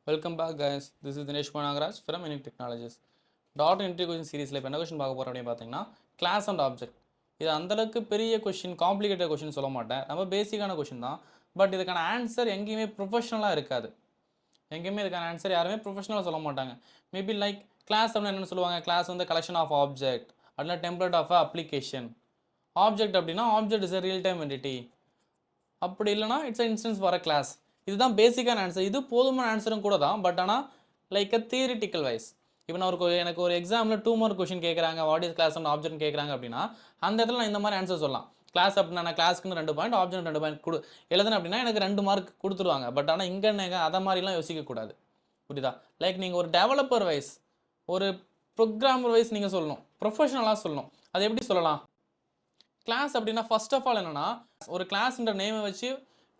Welcome back, guys. This is Dinesh Nagaraj from Unique Technologies. Dot interview question சீரிஸில் இப்போ என்ன question பார்க்க போகிறோம் அப்படின்னு பார்த்தீங்கன்னா கிளாஸ் அண்ட் ஆப்ஜெக்ட். இது அந்தளவுக்கு பெரிய கொஷின், காம்ப்ளிகேட்டட் கொஷின் சொல்ல மாட்டேன். ரொம்ப பேசிக்கான கொஷின் தான். பட் இதுக்கான ஆன்சர் எங்கேயுமே ப்ரொஃபஷனலாக இருக்காது. எங்கேயுமே இதுக்கான ஆன்சர் யாருமே ப்ரொஃபஷனலாக சொல்ல மாட்டாங்க. மேபி லைக் கிளாஸ் அப்படின்னு என்னென்னு சொல்லுவாங்க, கிளாஸ் வந்து கலெக்ஷன் ஆஃப் ஆப்ஜெக்ட் அப்படின்னா டெம்ப்ளேட் ஆஃப் அப்ளிகேஷன். ஆப்ஜெக்ட் அப்படின்னா object is a real time entity. அப்படி இல்லைனா it's instance for a class. இதுதான் பேசிக்கான ஆன்சர். இது போதுமான ஆன்சரும் கூட தான். பட் ஆனால் லைக் அ தியரிட்டிக்கல் வைஸ் இப்போ நான் எனக்கு ஒரு எக்ஸாமில் 2 மார்க் கொஷின் கேட்குறாங்க, what is class and object கேட்குறாங்க அப்படின்னா அந்த இடத்துல நான் இந்த மாதிரி ஆன்சர் சொல்லலாம். கிளாஸ் அப்படின்னா நான் கிளாஸ்க்குன்னு 2 பாயிண்ட், ஆப்ஜெக்ட் 2 பாயிண்ட் எழுதுனேன் அப்படின்னா எனக்கு 2 மார்க் கொடுத்துருவாங்க. பட் ஆனால் இங்கே நீங்கள் அதை மாதிரிலாம் யோசிக்கக்கூடாது. புரியுதா? லைக் நீங்கள் ஒரு டெவலப்பர் வைஸ், ஒரு ப்ரோக்ராமர் வைஸ் நீங்கள் சொல்லணும், ப்ரொஃபஷனலாக சொல்லணும். அது எப்படி சொல்லலாம்? கிளாஸ் அப்படின்னா ஃபர்ஸ்ட் ஆஃப் ஆல் என்னன்னா, ஒரு கிளாஸ்ன்ற நேமை வச்சு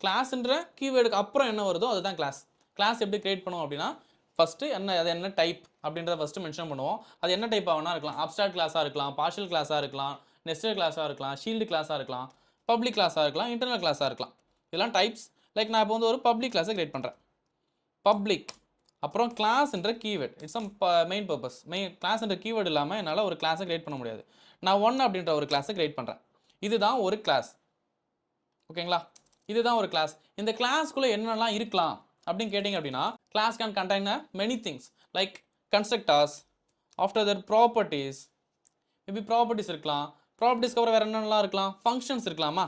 கிளாஸ்ன்ற கீவேர்டுக்கு அப்புறம் என்ன வருதோ அதுதான் கிளாஸ். கிளாஸ் எப்படி கிரியேட் பண்ணுவோம் அப்படின்னா ஃபஸ்ட்டு அது என்ன டைப் அப்படின்றத ஃபஸ்ட்டு மென்ஷன் பண்ணுவோம். அது என்ன டைப்பாக வேணா இருக்கலாம். அப்ஸ்ட்ராக்ட் கிளாஸாக இருக்கலாம், பார்ஷியல் கிளாஸாக இருக்கலாம், நெஸ்டட் கிளாஸாக இருக்கலாம், ஷீல்டு கிளாஸாக இருக்கலாம், பப்ளிக் கிளாஸாக இருக்கலாம், இன்டர்னல் கிளாஸாக இருக்கலாம். இதெல்லாம் டைப்ஸ். லைக் நான் இப்போ வந்து ஒரு பப்ளிக் கிளாஸை கிரியேட் பண்ணுறேன். பப்ளிக் அப்புறம் கிளாஸ்ன்ற கீவேர்டு இட்ஸ் மெயின் பர்பஸ். கிளாஸ்ன்ற கீவேர்டு இல்லாமல் என்னால் ஒரு கிளாஸை கிரியேட் பண்ண முடியாது. நான் 1 அப்படின்ற ஒரு கிளாஸை கிரியேட் பண்ணுறேன். இதுதான் ஒரு கிளாஸ். ஓகேங்களா? இதுதான் ஒரு கிளாஸ். இந்த கிளாஸ்க்குள்ளே என்னெல்லாம் இருக்கலாம் அப்படின்னு கேட்டிங்க அப்படின்னா class can contain many things like constructors, after that properties. Maybe properties இருக்கலாம். ப்ராப்பர்ட்டிஸ்க்கு அப்புறம் வேறு என்னென்னலாம் இருக்கலாம்? ஃபங்க்ஷன்ஸ் இருக்கலாமா?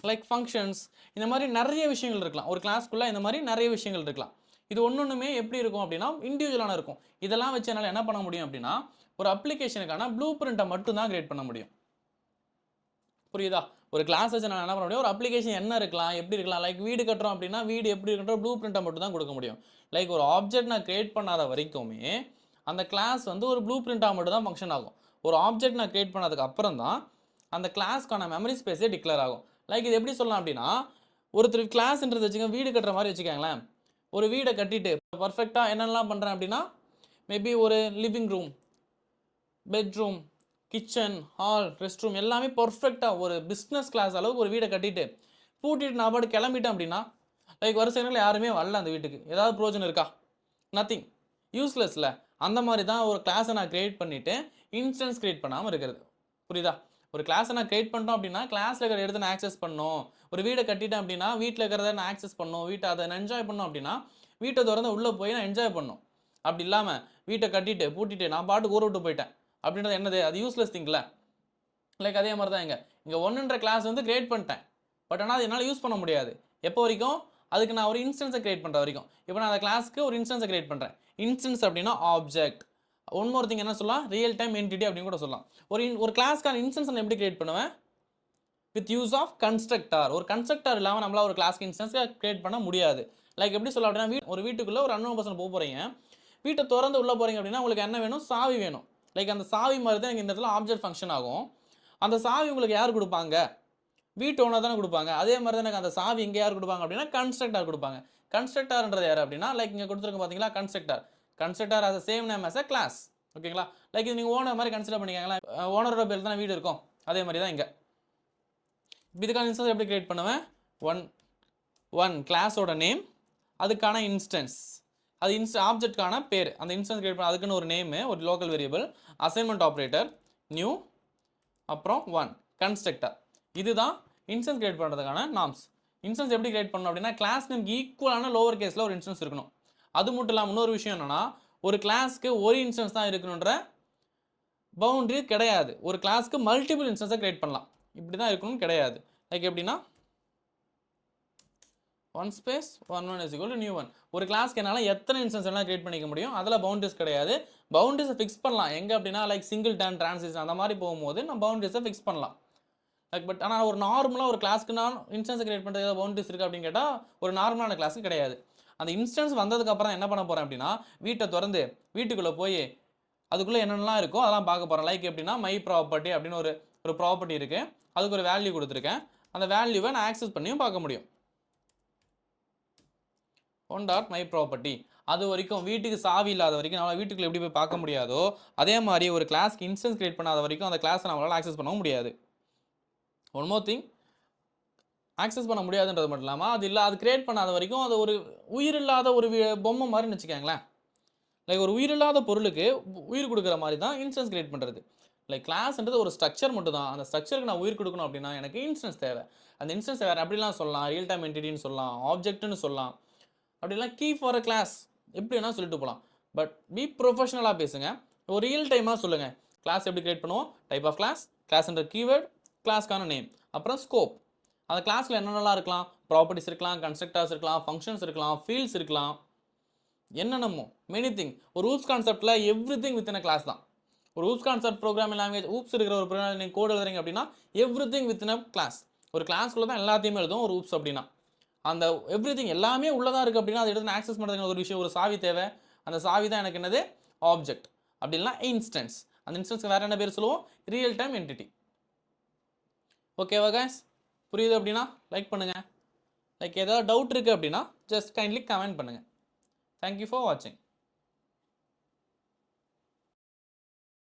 லைக் ஃபங்க்ஷன்ஸ், இந்த மாதிரி நிறைய விஷயங்கள் இருக்கலாம். ஒரு கிளாஸ்க்குள்ளே இந்த மாதிரி நிறைய விஷயங்கள் இருக்கலாம். இது ஒன்றுமே எப்படி இருக்கும் அப்படின்னா இண்டிவிஜுவலான இருக்கும். இதெல்லாம் வச்சு என்னால் என்ன பண்ண முடியும் அப்படின்னா ஒரு அப்ளிகேஷனுக்கான ப்ளூ பிரிண்ட்டை மட்டும் தான் கிரியேட் பண்ண முடியும். புரியுதா? ஒரு கிளாஸ் வச்சு நான் என்ன பண்ண முடியும், ஒரு அப்ளிகேஷன் என்ன இருக்கலாம், எப்படி இருக்கலாம். லைக் வீடு கட்டுறோம் அப்படின்னா வீடு எப்படி இருக்குன்ற ப்ளூ பிரிண்ட்டை மட்டும் தான் கொடுக்க முடியும். லைக் ஒரு ஆப்ஜெக்ட் நான் கிரியேட் பண்ணாத வரைக்குமே அந்த கிளாஸ் வந்து ஒரு ப்ளூ பிரிண்ட்டாக மட்டும் தான் ஃபங்க்ஷன் ஆகும். ஒரு ஆப்ஜெக்ட் நான் கிரியேட் பண்ணதுக்கு அப்புறம் தான் அந்த கிளாஸ்க்கான மெமரி ஸ்பேஸே டிக்ளேர் ஆகும். லைக் இது எப்படி சொல்லலாம் அப்படின்னா ஒருத்தர் கிளாஸ்ன்றது வச்சுக்க வீடு கட்டுற மாதிரி வச்சுக்கோங்களேன். ஒரு வீடை கட்டிட்டு பர்ஃபெக்டாக என்னென்னலாம் பண்ணுறேன் அப்படின்னா மேபி ஒரு living room, bedroom, kitchen, hall, rest room எல்லாமே பர்ஃபெக்டாக ஒரு பிஸ்னஸ் கிளாஸ் அளவுக்கு ஒரு வீடை கட்டிட்டு பூட்டிட்டு நான் பாட்டு கிளம்பிட்டேன் அப்படின்னா லைக் வருஷங்களில் யாருமே வரல அந்த வீட்டுக்கு. ஏதாவது பிரோஜனம் இருக்கா? நத்திங். யூஸ்லெஸ்ல. அந்த மாதிரி தான் ஒரு கிளாஸை நான் கிரியேட் பண்ணிவிட்டு இன்ஸ்டன்ஸ் கிரியேட் பண்ணாமல் இருக்கிறது. புரியுதா? ஒரு கிளாஸை நான் கிரியேட் பண்ணிட்டோம் அப்படின்னா கிளாஸில் இருக்கிற இடத்த நான் ஆக்சஸ் பண்ணணும். ஒரு வீடை கட்டிட்டேன் அப்படின்னா வீட்டில் இருக்கிறத நான் ஆக்சஸ் பண்ணணும். வீட்டை அதை நான் என்ஜாய் பண்ணணும் அப்படின்னா வீட்டை திறந்து உள்ளே போய் நான் என்ஜாய் பண்ணணும். அப்படி இல்லாமல் வீட்டை கட்டிட்டு பூட்டிட்டு நான் பாட்டுக்கு ஊற விட்டு போயிட்டேன் அப்படின்றது என்னது? அது யூஸ்லெஸ் திங்கில். லைக் அதே மாதிரி தான் இங்கே 1ன்ற கிளாஸ் வந்து கிரியேட் பண்ணிட்டேன். பட் ஆனால் அது என்னால் யூஸ் பண்ண முடியாது. எப்போ வரைக்கும்? அதுக்கு நான் ஒரு இன்ஸ்டன்ஸை கிரியேட் பண்ணுற வரைக்கும். இப்போ நான் அந்த கிளாஸ்க்கு ஒரு இன்ஸ்டன்ஸை கிரியேட் பண்ணுறேன். இன்ஸ்டன்ஸ் அப்படின்னா ஆப்ஜெக்ட். ஒன் மோர் திங் என்ன சொல்லலாம்? ரியல் டைம் என்டிட்டி அப்படின்னு கூட சொல்லலாம். ஒரு கிளாஸ்க்கான இன்ஸ்டன்ஸ் நான் எப்படி கிரியேட் பண்ணுவேன்? With use of constructor. ஒரு கன்ஸ்ட்ரக்டர் இல்லாமல் நம்மளால் ஒரு கிளாஸ்க்கு இன்ஸ்டன்ஸை கிரியேட் பண்ண முடியாது. லைக் எப்படி சொல்லலாம் அப்படின்னா ஒரு வீட்டுக்குள்ளே ஒரு அன்னோன் பர்சன் போக போகிறீங்க. வீட்டை திறந்து உள்ளே போகிறீங்க அப்படின்னா உங்களுக்கு என்ன வேணும்? சாவி வேணும். லைக் அந்த சாவி மாதிரி தான் இந்த இடத்துல ஆப்ஜெக்ட் ஃபங்க்ஷன் ஆகும். அந்த சாவி உங்களுக்கு யார் கொடுப்பாங்க? வீட்டு ஓனர் தானே கொடுப்பாங்க. அதே மாதிரி தான் எனக்கு அந்த சாவி இங்கே யார் கொடுப்பாங்க அப்படின்னா கன்ஸ்ட்ரக்டர் கொடுப்பாங்க. கன்ஸ்ட்ரக்டர்ன்றது யார் அப்படின்னா லைக் இங்கே கொடுத்துருக்க பார்த்தீங்களா constructor. Constructor has same name as a class. ஓகேங்களா? லைக் இது நீங்கள் ஓனர் மாதிரி கன்சிடர் பண்ணிக்கங்களா. ஓனரோட பேர் தானே வீடு இருக்கும். அதே மாதிரி தான் இங்கே. இதுக்கான இன்ஸ்டன்ஸ் எப்படி கிரியேட் பண்ணுவேன்? ஒன் கிளாஸோட நேம், அதுக்கான இன்ஸ்டன்ஸ், அது ஆப்ஜெக்ட்கான பேர், அந்த இன்ஸ்டன்ஸ் கிரியேட் பண்ண அதுக்குன்னு ஒரு நேமு, ஒரு local variable, assignment operator, new, அப்புறம் 1 கன்ஸ்ட்ரக்டர். இதுதான் இன்ஸ்டன்ஸ் கிரியேட் பண்ணுறதுக்கான நார்ம்ஸ். இன்ஸ்டன்ஸ் எப்படி கிரியேட் பண்ணணும் அப்படின்னா கிளாஸ் நேம்க்கு ஈக்குவலான லோவர் கேஸில் ஒரு இன்ஸ்டன்ஸ் இருக்கணும். அது மட்டும் இல்லாமல் இன்னொரு விஷயம் என்னன்னா ஒரு கிளாஸ்க்கு ஒரு இன்ஸ்டன்ஸ் தான் இருக்கணுன்ற பவுண்டரி கிடையாது. ஒரு கிளாஸ்க்கு மல்டிபிள் இன்ஸ்டன்ஸை கிரியேட் பண்ணலாம். இப்படி தான் இருக்கணும்னு கிடையாது. லைக் எப்படின்னா one space one is equal to new one. ஒரு கிளாஸ்க்கு என்னால் எத்தனை இன்ஸ்டன்ஸ் எல்லாம் கிரியேட் பண்ணிக்க முடியும். அதில் பவுண்டரிஸ் கிடையாது. பவுண்டரிஸை ஃபிக்ஸ் பண்ணலாம் எங்கே அப்படின்னா லைக் சிங்கிள் டர்ன், டிரான்சிஷன் அந்த மாதிரி போகும்போது நம்ம பவுண்டரிஸை ஃபிக்ஸ் பண்ணலாம். லைக் பட் ஆனால் ஒரு நார்மலாக ஒரு கிளாஸ்க்கு நான் இன்ஸ்டன்ஸ் கிரியேட் பண்ணுறது ஏதாவது பவுண்டரிஸ் இருக்குது அப்படின்னு கேட்டால் ஒரு நார்மலான கிளாஸுக்கு கிடையாது. அந்த இன்ஸ்டன்ஸ் வந்ததுக்கப்புறம் என்ன பண்ண போகிறேன் அப்படின்னா வீட்டை திறந்து வீட்டுக்குள்ளே போய் அதுக்குள்ளே என்னென்னலாம் இருக்கோ அதெல்லாம் பார்க்க போகிறேன். லைக் எப்படின்னா மை ப்ராப்பர்ட்டி அப்படின்னு ஒரு ப்ராப்பர்ட்டி இருக்குது. அதுக்கு ஒரு வேல்யூ கொடுத்துருக்கேன். அந்த வேல்யூவை நான் ஆக்சஸ் பண்ணியும் பார்க்க முடியும். my property. அது வரைக்கும் வீட்டுக்கு சாவி இல்லாத வரைக்கும் நம்மளால் வீட்டுக்குள்ள எப்படி போய் பார்க்க முடியாதோ அதே மாதிரி ஒரு கிளாஸ்க்கு இன்ஸ்டன்ஸ் கிரியேட் பண்ணாத வரைக்கும் அந்த கிளாஸை நம்மளால் ஆக்சஸ் பண்ண முடியாது. ஒன் மோர் திங், ஆக்சஸ் பண்ண முடியாதுன்றது மட்டும் இல்லாமல் அது கிரியேட் பண்ணாத வரைக்கும் அது ஒரு உயிர் இல்லாத ஒரு பொம்மை மாதிரின்னு வச்சுக்கோங்களேன். லைக் ஒரு உயிர் இல்லாத பொருளுக்கு உயிர் கொடுக்குற மாதிரி தான் இன்ஸ்டன்ஸ் கிரியேட் பண்ணுறது. லைக் கிளாஸ்ன்றது ஒரு ஸ்ட்ரக்சர் மட்டும் தான். அந்த ஸ்ட்ரக்சருக்கு நான் உயிர் கொடுக்கணும் அப்படின்னா எனக்கு இன்ஸ்டன்ஸ் தேவை. அந்த இன்ஸ்டன்ஸ் வேறு அப்படிலாம் சொல்லலாம், ரியல் டைம் என்டிட்டின்னு சொல்லலாம், ஆப்ஜெக்ட்னு சொல்லலாம், அப்படிலாம் கீ ஃபார் அ கிளாஸ் எப்படி வேணால் சொல்லிட்டு போகலாம். பட் பி ப்ரொஃபஷனலாக பேசுங்க. ஒரு ரியல் டைமாக சொல்லுங்கள். கிளாஸ் எப்படி கிரியேட் பண்ணுவோம், டைப் ஆஃப் கிளாஸ், கிளாஸ்ன்ற கீவேர்ட், கிளாஸ்க்கான நேம், அப்புறம் ஸ்கோப். அந்த கிளாஸில் என்னென்னலாம் இருக்கலாம், ப்ராப்பர்ட்டிஸ் இருக்கலாம், கன்ஸ்ட்ரக்டர்ஸ் இருக்கலாம், ஃபங்க்ஷன்ஸ் இருக்கலாம், ஃபீல்ட்ஸ் இருக்கலாம், என்னென்னமோ மெனி திங். ஒரு ஊப்ஸ் கான்செப்டில் everything within a class தான். ஒரு oops concept programming language oops இருக்கிற ஒரு ப்ரோக்ராம் நீங்கள் கோட் எழுதுறீங்க அப்படின்னா everything within a class. ஒரு கிளாஸ்க்குள்ளே தான் எல்லாத்தையுமே எழுதும் ஒரு ஊப்ஸ் அப்படின்னா. அந்த எவ்ரி திங் எல்லாமே உள்ளதாக இருக்குது அப்படின்னா அதை எடுத்து ஆக்சஸ் பண்ணுறதுக்கு ஒரு விஷயம், ஒரு சாவி தேவை. அந்த சாவி தான் எனக்கு என்னது, ஆப்ஜெக்ட். அப்படி இல்லைனா இன்ஸ்டன்ஸ். அந்த இன்ஸ்டன்ஸ்க்கு வேறு என்ன பேர் சொல்லுவோம், ரியல் டைம் என்டிட்டி. ஓகேவா கைஸ்? புரியுது அப்படின்னா லைக் பண்ணுங்கள். லைக் ஏதாவது டவுட் இருக்குது அப்படின்னா ஜஸ்ட் கைண்ட்லி கமெண்ட் பண்ணுங்கள். தேங்க்யூ ஃபார் வாட்சிங்.